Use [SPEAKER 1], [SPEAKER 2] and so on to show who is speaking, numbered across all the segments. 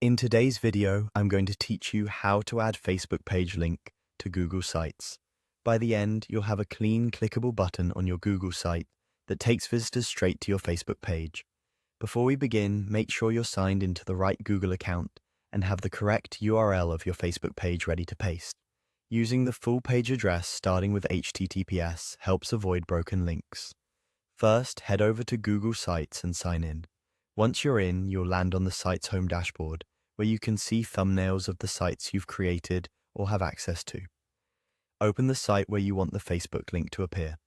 [SPEAKER 1] In today's video, I'm going to teach you how to add Facebook page link to Google Sites. By the end, you'll have a clean, clickable button on your Google site that takes visitors straight to your Facebook page. Before we begin, make sure you're signed into the right Google account and have the correct URL of your Facebook page ready to paste. Using the full page address starting with HTTPS helps avoid broken links. First, head over to Google Sites and sign in. Once you're in, you'll land on the site's home dashboard, where you can see thumbnails of the sites you've created or have access to. Open the site where you want the Facebook link to appear.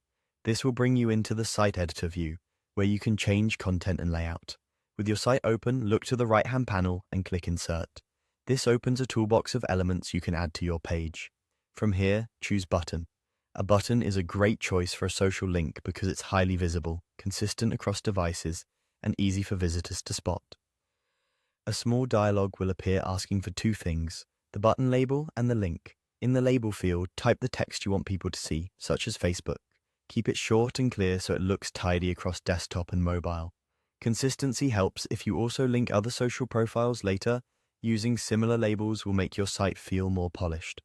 [SPEAKER 1] This will bring you into the site editor view, where you can change content and layout. With your site open, look to the right-hand panel and click Insert. This opens a toolbox of elements you can add to your page. From here, choose Button. A button is a great choice for a social link because it's highly visible, consistent across devices, and easy for visitors to spot. A small dialog will appear asking for two things, the button label and the link. In the label field, type the text you want people to see, such as Facebook. Keep it short and clear so it looks tidy across desktop and mobile. Consistency helps if you also link other social profiles later. Using similar labels will make your site feel more polished.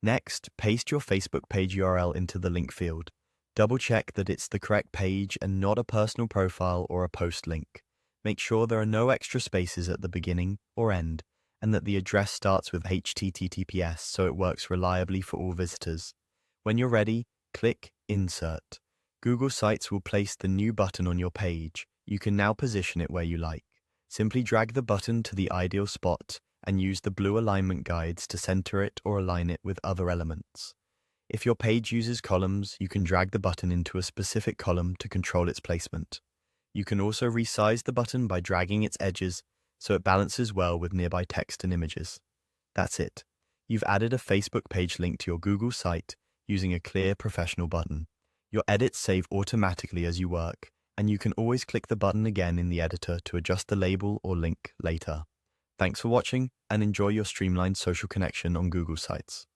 [SPEAKER 1] Next, paste your Facebook page URL into the link field. Double-check that it's the correct page and not a personal profile or a post link. Make sure there are no extra spaces at the beginning or end, and that the address starts with HTTPS so it works reliably for all visitors. When you're ready, click Insert. Google Sites will place the new button on your page. You can now position it where you like. Simply drag the button to the ideal spot and use the blue alignment guides to center it or align it with other elements. If your page uses columns, you can drag the button into a specific column to control its placement. You can also resize the button by dragging its edges so it balances well with nearby text and images. That's it. You've added a Facebook page link to your Google site using a clear, professional button. Your edits save automatically as you work, and you can always click the button again in the editor to adjust the label or link later. Thanks for watching, and enjoy your streamlined social connection on Google Sites.